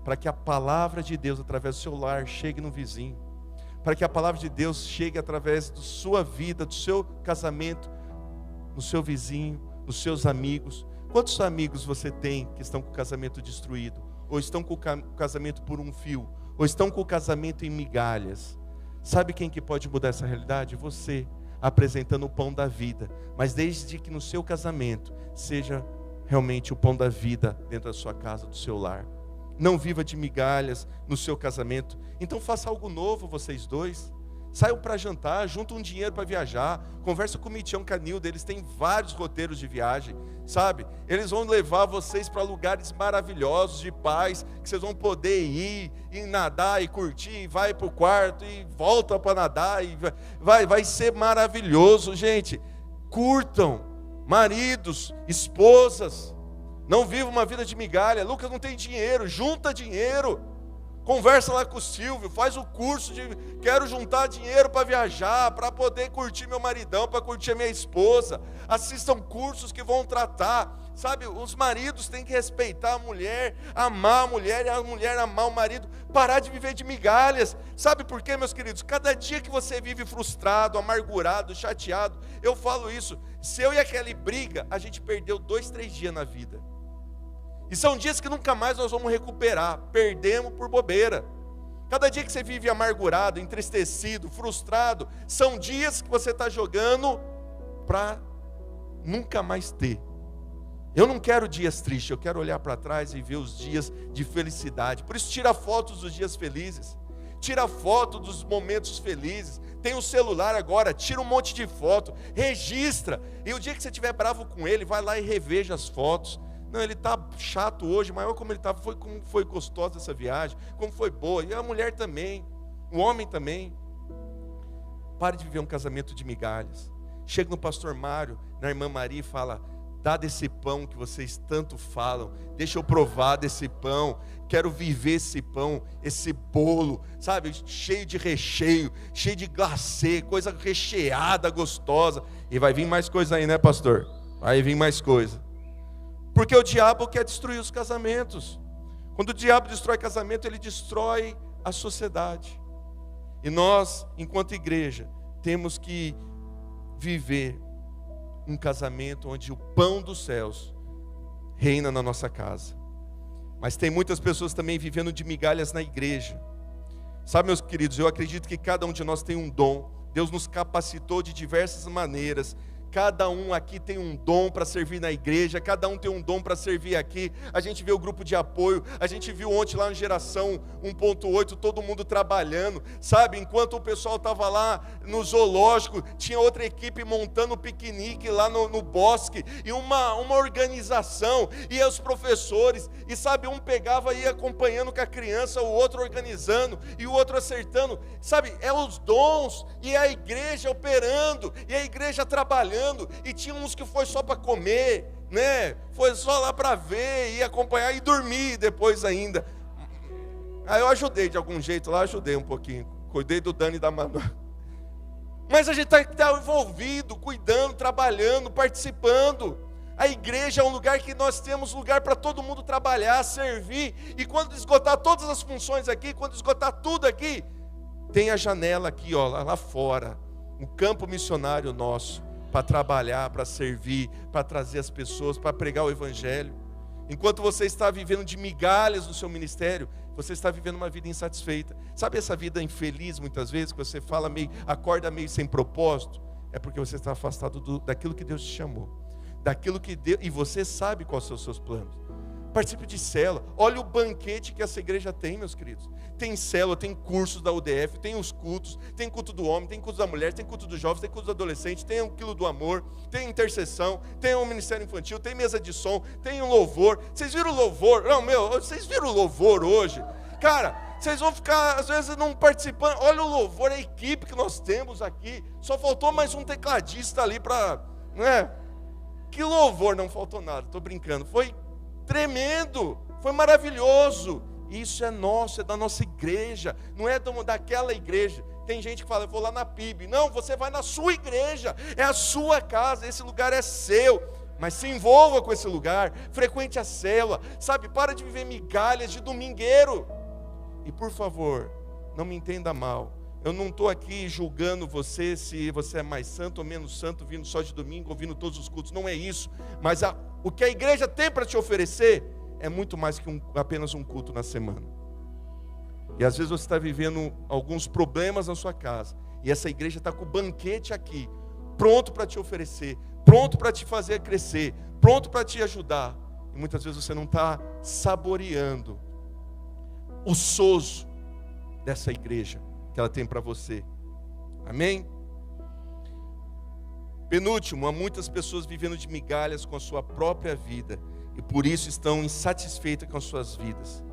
para que a palavra de Deus através do seu lar chegue no vizinho, para que a palavra de Deus chegue através da sua vida, do seu casamento, no seu vizinho, nos seus amigos. Quantos amigos você tem que estão com o casamento destruído, ou estão com o casamento por um fio, ou estão com o casamento em migalhas? Sabe quem que pode mudar essa realidade? Você, apresentando o pão da vida, mas desde que no seu casamento seja realmente o pão da vida dentro da sua casa, do seu lar. Não viva de migalhas no seu casamento. Então faça algo novo, vocês dois. Saiam para jantar, juntam um dinheiro para viajar. Conversa com o Mitião Canilda, eles têm vários roteiros de viagem, sabe? Eles vão levar vocês para lugares maravilhosos de paz, que vocês vão poder ir e nadar e curtir, e vai para o quarto e volta para nadar, e vai ser maravilhoso, gente. Curtam, maridos, esposas. Não viva uma vida de migalha. Lucas não tem dinheiro, junta dinheiro. Conversa lá com o Silvio, faz o curso de quero juntar dinheiro para viajar, para poder curtir meu maridão, para curtir a minha esposa. Assistam cursos que vão tratar, sabe? Os maridos têm que respeitar a mulher, amar a mulher e a mulher amar o marido. Parar de viver de migalhas. Sabe por quê, meus queridos? Cada dia que você vive frustrado, amargurado, chateado, eu falo isso, se eu e a Kelly briga, a gente perdeu 2, 3 dias na vida. E são dias que nunca mais nós vamos recuperar. Perdemos por bobeira. Cada dia que você vive amargurado, entristecido, frustrado, são dias que você está jogando para nunca mais ter. Eu não quero dias tristes, eu quero olhar para trás e ver os dias de felicidade. Por isso tira fotos dos dias felizes. Tira foto dos momentos felizes. Tem o celular agora, tira um monte de foto, registra. E o dia que você estiver bravo com ele, vai lá e reveja as fotos. Não, ele está chato hoje, mas olha como ele estava, como foi gostosa essa viagem, como foi boa. E a mulher também, o homem também. Pare de viver um casamento de migalhas. Chega no pastor Mário, na irmã Maria e fala: dá desse pão que vocês tanto falam, deixa eu provar desse pão, quero viver esse pão, esse bolo, sabe, cheio de recheio, cheio de glacê, coisa recheada, gostosa. E vai vir mais coisa aí, né, pastor? Vai vir mais coisa. Porque o diabo quer destruir os casamentos. Quando o diabo destrói casamento, ele destrói a sociedade. E nós, enquanto igreja, temos que viver um casamento onde o pão dos céus reina na nossa casa. Mas tem muitas pessoas também vivendo de migalhas na igreja. Sabe, meus queridos, eu acredito que cada um de nós tem um dom. Deus nos capacitou de diversas maneiras. Cada um aqui tem um dom para servir na igreja, cada um tem um dom para servir aqui. A gente vê o grupo de apoio, a gente viu ontem lá na Geração 1.8, todo mundo trabalhando, sabe? Enquanto o pessoal estava lá no zoológico, tinha outra equipe montando piquenique lá no bosque, e uma organização, e os professores, e sabe, um pegava e ia acompanhando com a criança, o outro organizando, e o outro acertando, sabe? É os dons, e a igreja operando, e a igreja trabalhando. E tinha uns que foi só para comer, né? Foi só lá para ver e acompanhar e dormir depois ainda. Aí eu ajudei de algum jeito lá, ajudei um pouquinho. Cuidei do Dani e da Manu. Mas a gente está envolvido, cuidando, trabalhando, participando. A igreja é um lugar que nós temos lugar para todo mundo trabalhar, servir. E quando esgotar todas as funções aqui, quando esgotar tudo aqui, tem a janela aqui, ó, lá fora, o campo missionário nosso, para trabalhar, para servir, para trazer as pessoas, para pregar o evangelho. Enquanto você está vivendo de migalhas no seu ministério, você está vivendo uma vida insatisfeita. Sabe essa vida infeliz muitas vezes, que você acorda meio sem propósito? É porque você está afastado daquilo que Deus te chamou. daquilo que Deus, e você sabe quais são os seus planos. Participe de célula. Olha o banquete que essa igreja tem, meus queridos. Tem célula, tem cursos da UDF, tem os cultos, tem culto do homem, tem culto da mulher, tem culto dos jovens, tem culto dos adolescentes, tem o quilo do amor, tem intercessão, tem o ministério infantil, tem mesa de som, tem o louvor. Vocês viram o louvor? Não, vocês viram o louvor hoje? Cara, vocês vão ficar, às vezes, não participando. Olha o louvor, a equipe que nós temos aqui. Só faltou mais um tecladista ali para, não é? Que louvor, não faltou nada, estou brincando. Foi tremendo, foi maravilhoso. Isso é nosso, é da nossa igreja, não é daquela igreja. Tem gente que fala, eu vou lá na PIB. Não, você vai na sua igreja, é a sua casa, esse lugar é seu. Mas se envolva com esse lugar, frequente a célula, sabe? Para de viver migalhas de domingueiro. E por favor, não me entenda mal, eu não estou aqui julgando você, se você é mais santo ou menos santo, vindo só de domingo ou vindo todos os cultos, não é isso. Mas o que a igreja tem para te oferecer é muito mais que apenas um culto na semana. E às vezes você está vivendo alguns problemas na sua casa, e essa igreja está com o banquete aqui, pronto para te oferecer, pronto para te fazer crescer, pronto para te ajudar. E muitas vezes você não está saboreando o sozo dessa igreja que ela tem para você. Amém? Penúltimo, há muitas pessoas vivendo de migalhas com a sua própria vida e por isso estão insatisfeitas com as suas vidas.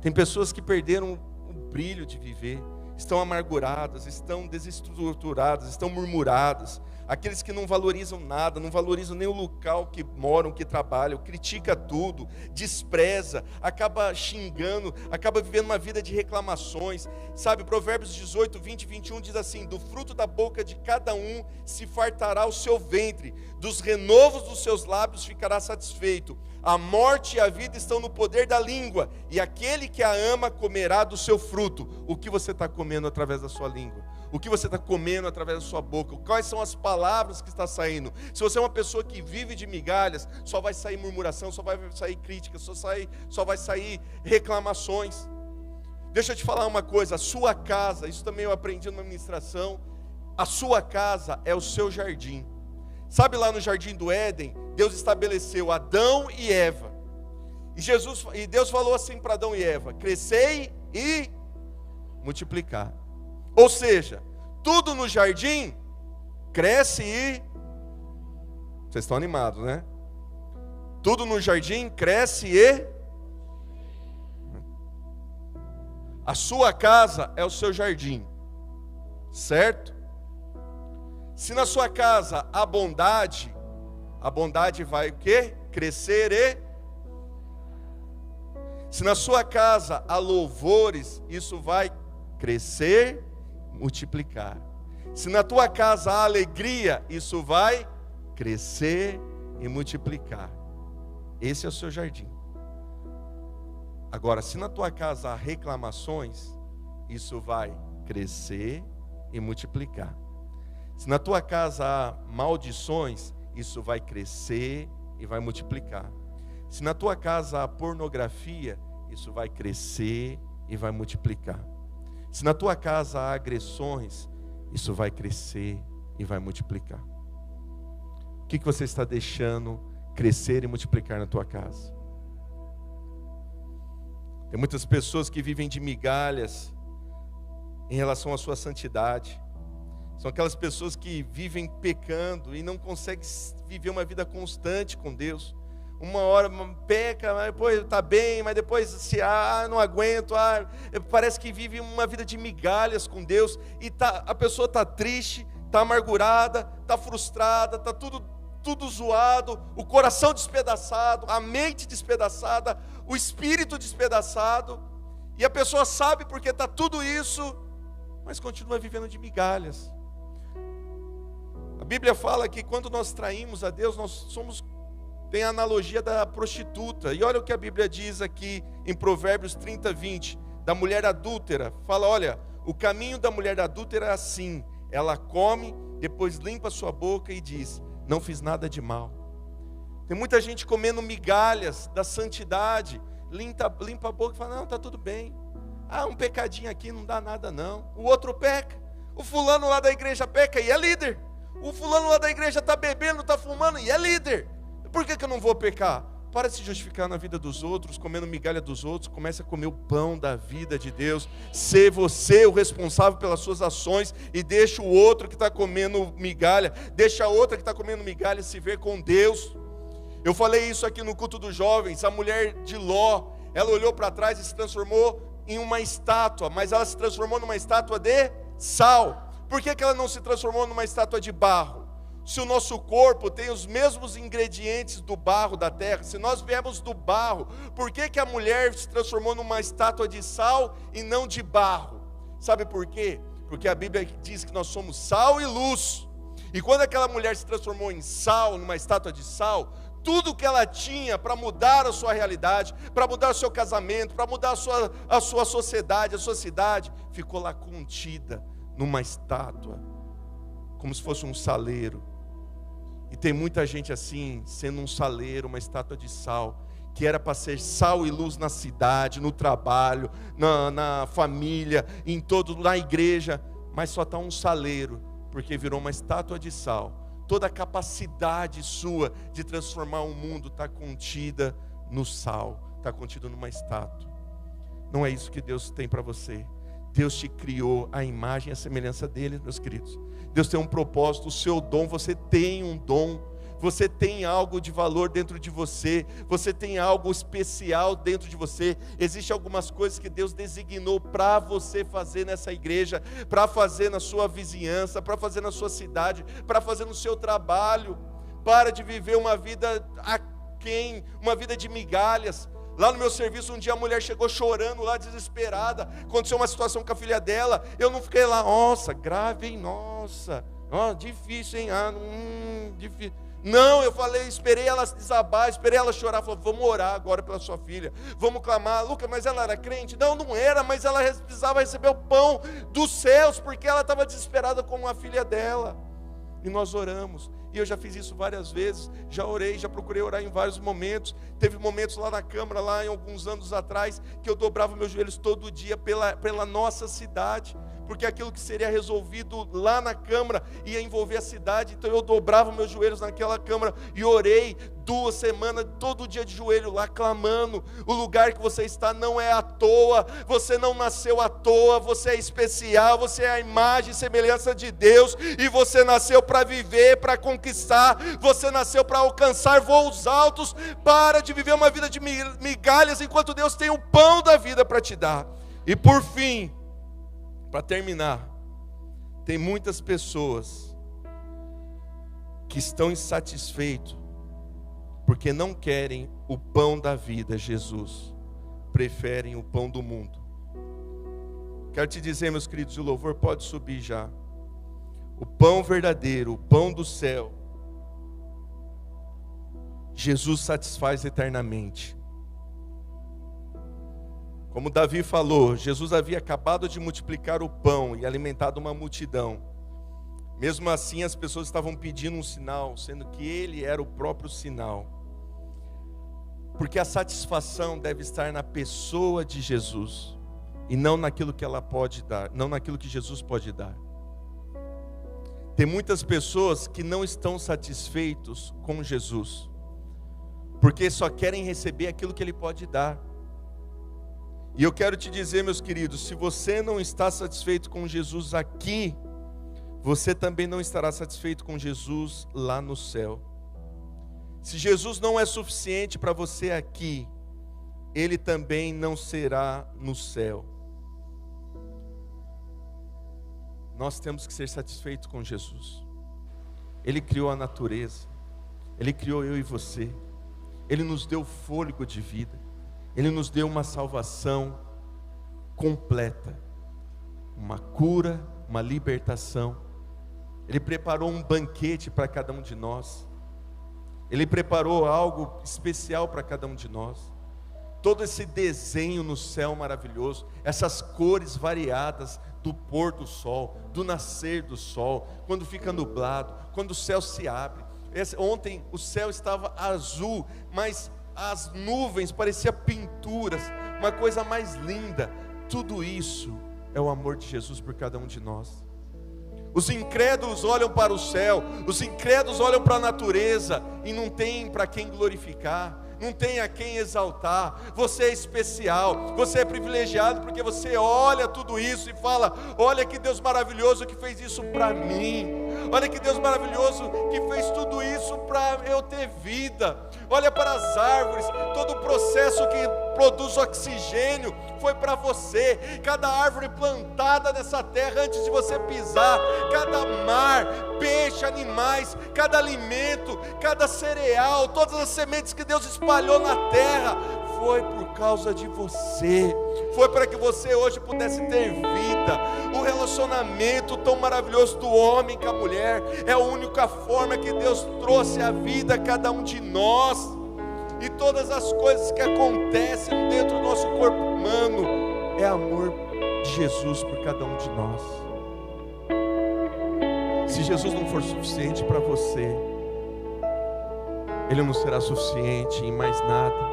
Tem pessoas que perderam o brilho de viver, estão amarguradas, estão desestruturadas, estão murmuradas. Aqueles que não valorizam nada, não valorizam nem o local que moram, que trabalham, critica tudo, despreza, acaba xingando, acaba vivendo uma vida de reclamações. Sabe, Provérbios 18, 20 e 21 diz assim: do fruto da boca de cada um se fartará o seu ventre, dos renovos dos seus lábios ficará satisfeito. A morte e a vida estão no poder da língua, e aquele que a ama comerá do seu fruto. O que você está comendo através da sua língua? O que você está comendo através da sua boca? Quais são as palavras que está saindo? Se você é uma pessoa que vive de migalhas, só vai sair murmuração, só vai sair crítica, só vai sair reclamações. Deixa eu te falar uma coisa, a sua casa, isso também eu aprendi numa ministração, a sua casa é o seu jardim. Sabe, lá no jardim do Éden, Deus estabeleceu Adão e Eva. E Deus falou assim para Adão e Eva: crescei e multiplicar. Ou seja, tudo no jardim cresce e... Vocês estão animados, né? Tudo no jardim cresce e... A sua casa é o seu jardim, certo? Se na sua casa há bondade, a bondade vai o quê? Crescer e... Se na sua casa há louvores, isso vai crescer, multiplicar. Se na tua casa há alegria, isso vai crescer e multiplicar. Esse é o seu jardim. Agora, se na tua casa há reclamações, isso vai crescer e multiplicar. Se na tua casa há maldições, isso vai crescer e vai multiplicar. Se na tua casa há pornografia, isso vai crescer e vai multiplicar. Se na tua casa há agressões, isso vai crescer e vai multiplicar. O que você está deixando crescer e multiplicar na tua casa? Tem muitas pessoas que vivem de migalhas em relação à sua santidade. São aquelas pessoas que vivem pecando e não conseguem viver uma vida constante com Deus. Uma hora peca, mas depois está bem, mas depois não aguento, parece que vive uma vida de migalhas com Deus, e a pessoa está triste, está amargurada, está frustrada, está tudo zoado, o coração despedaçado, a mente despedaçada, o espírito despedaçado, e a pessoa sabe porque está tudo isso, mas continua vivendo de migalhas. A Bíblia fala que quando nós traímos a Deus, tem a analogia da prostituta. E olha o que a Bíblia diz aqui em Provérbios 30, 20, da mulher adúltera. Fala, olha, o caminho da mulher adúltera é assim: ela come, depois limpa a sua boca e diz: não fiz nada de mal. Tem muita gente comendo migalhas da santidade, limpa a boca e fala: não, está tudo bem. Um pecadinho aqui não dá nada não. O outro peca. O fulano lá da igreja peca e é líder. O fulano lá da igreja está bebendo, está fumando e é líder. Por que eu não vou pecar? Para de se justificar na vida dos outros, comendo migalha dos outros. Comece a comer o pão da vida de Deus. Ser você o responsável pelas suas ações e deixa o outro que está comendo migalha, deixa a outra que está comendo migalha se ver com Deus. Eu falei isso aqui no culto dos jovens. A mulher de Ló, ela olhou para trás e se transformou em uma estátua, mas ela se transformou numa estátua de sal. Por que ela não se transformou numa estátua de barro? Se o nosso corpo tem os mesmos ingredientes do barro da terra, se nós viemos do barro, por que a mulher se transformou numa estátua de sal e não de barro? Sabe por quê? Porque a Bíblia diz que nós somos sal e luz. E quando aquela mulher se transformou em sal, numa estátua de sal, tudo que ela tinha para mudar a sua realidade, para mudar o seu casamento, para mudar a sua sociedade, a sua cidade, ficou lá contida numa estátua, como se fosse um saleiro. E tem muita gente assim, sendo um saleiro, uma estátua de sal, que era para ser sal e luz na cidade, no trabalho, na família, em todo, na igreja, mas só está um saleiro, porque virou uma estátua de sal. Toda a capacidade sua de transformar o mundo está contida no sal, está contida numa estátua. Não é isso que Deus tem para você. Deus te criou a imagem e a semelhança dele, meus queridos. Deus tem um propósito, o seu dom, você tem um dom. Você tem algo de valor dentro de você. Você tem algo especial dentro de você. Existem algumas coisas que Deus designou para você fazer nessa igreja, para fazer na sua vizinhança, para fazer na sua cidade, para fazer no seu trabalho. Para de viver uma vida aquém, uma vida de migalhas. Lá no meu serviço, um dia a mulher chegou chorando lá, desesperada. Aconteceu uma situação com a filha dela. Eu não fiquei lá, nossa, grave, hein, nossa, difícil, hein, difícil. Não, eu falei, esperei ela desabar, esperei ela chorar. Falei, vamos orar agora pela sua filha, vamos clamar. Lucas, mas ela era crente? Não, não era, mas ela precisava receber o pão dos céus, porque ela estava desesperada com a filha dela. E nós oramos. E eu já fiz isso várias vezes, já orei, já procurei orar em vários momentos. Teve momentos lá na Câmara, lá em alguns anos atrás, que eu dobrava meus joelhos todo dia pela nossa cidade, porque aquilo que seria resolvido lá na Câmara ia envolver a cidade. Então eu dobrava meus joelhos naquela Câmara e orei 2 semanas, todo dia de joelho lá, clamando. O lugar que você está não é à toa, você não nasceu à toa, você é especial, você é a imagem e semelhança de Deus, e você nasceu para viver, para conquistar, você nasceu para alcançar voos altos. Para de viver uma vida de migalhas, enquanto Deus tem o pão da vida para te dar. E por fim, para terminar, tem muitas pessoas que estão insatisfeitos, porque não querem o pão da vida, Jesus, preferem o pão do mundo. Quero te dizer, meus queridos, o louvor pode subir já. O pão verdadeiro, o pão do céu, Jesus satisfaz eternamente. Como Davi falou, Jesus havia acabado de multiplicar o pão e alimentado uma multidão. Mesmo assim, as pessoas estavam pedindo um sinal, sendo que ele era o próprio sinal. Porque a satisfação deve estar na pessoa de Jesus, e não naquilo que ela pode dar, não naquilo que Jesus pode dar. Tem muitas pessoas que não estão satisfeitos com Jesus, porque só querem receber aquilo que ele pode dar. E eu quero te dizer, meus queridos, se você não está satisfeito com Jesus aqui, você também não estará satisfeito com Jesus lá no céu. Se Jesus não é suficiente para você aqui, ele também não será no céu. Nós temos que ser satisfeitos com Jesus. Ele criou a natureza, ele criou eu e você, ele nos deu fôlego de vida, ele nos deu uma salvação completa, uma cura, uma libertação. Ele preparou um banquete para cada um de nós. Ele preparou algo especial para cada um de nós. Todo esse desenho no céu maravilhoso, essas cores variadas do pôr do sol, do nascer do sol, quando fica nublado, quando o céu se abre. Ontem o céu estava azul, mas as nuvens pareciam pinturas, uma coisa mais linda. Tudo isso é o amor de Jesus por cada um de nós. Os incrédulos olham para o céu, os incrédulos olham para a natureza e não tem para quem glorificar, não tem a quem exaltar. Você é especial, você é privilegiado, porque você olha tudo isso e fala: olha que Deus maravilhoso que fez isso para mim, olha que Deus maravilhoso que fez tudo isso para eu ter vida. Olha para as árvores, todo o processo que produz oxigênio foi para você. Cada árvore plantada nessa terra antes de você pisar, cada mar, peixe, animais, cada alimento, cada cereal, todas as sementes que Deus espalhou na terra, foi por causa de você. Foi para que você hoje pudesse ter vida. O relacionamento tão maravilhoso do homem com a mulher é a única forma que Deus trouxe a vida a cada um de nós. E todas as coisas que acontecem dentro do nosso corpo humano é amor de Jesus por cada um de nós. Se Jesus não for suficiente para você, Ele não será suficiente em mais nada.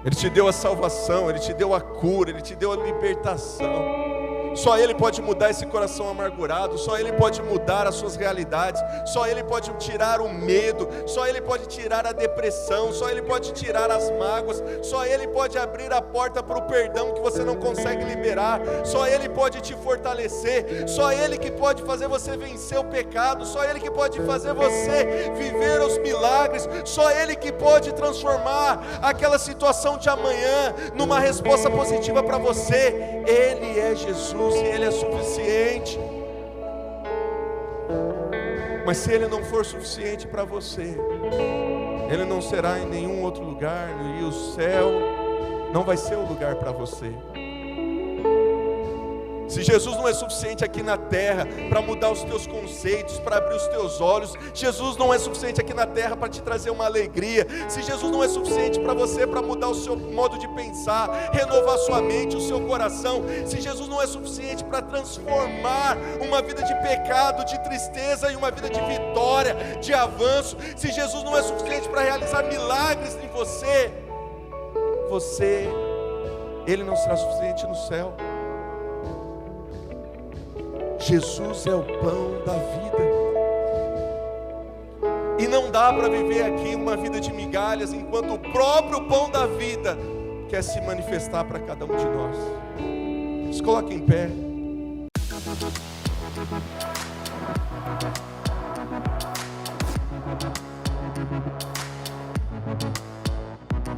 Ele te deu a salvação, Ele te deu a cura, Ele te deu a libertação. Só Ele pode mudar esse coração amargurado, só Ele pode mudar as suas realidades, só Ele pode tirar o medo, só Ele pode tirar a depressão, só Ele pode tirar as mágoas, só Ele pode abrir a porta para o perdão que você não consegue liberar, só Ele pode te fortalecer, só Ele que pode fazer você vencer o pecado, só Ele que pode fazer você viver os milagres, só Ele que pode transformar aquela situação de amanhã numa resposta positiva para você. Ele é Jesus e Ele é suficiente. Mas se Ele não for suficiente para você, Ele não será em nenhum outro lugar, e o céu não vai ser o lugar para você. Se Jesus não é suficiente aqui na terra para mudar os teus conceitos, para abrir os teus olhos, Jesus não é suficiente aqui na terra para te trazer uma alegria, se Jesus não é suficiente para você para mudar o seu modo de pensar, renovar sua mente, o seu coração, se Jesus não é suficiente para transformar uma vida de pecado, de tristeza em uma vida de vitória, de avanço, se Jesus não é suficiente para realizar milagres em você, Ele não será suficiente no céu. Jesus é o pão da vida. E não dá para viver aqui uma vida de migalhas enquanto o próprio pão da vida quer se manifestar para cada um de nós. Se coloque em pé.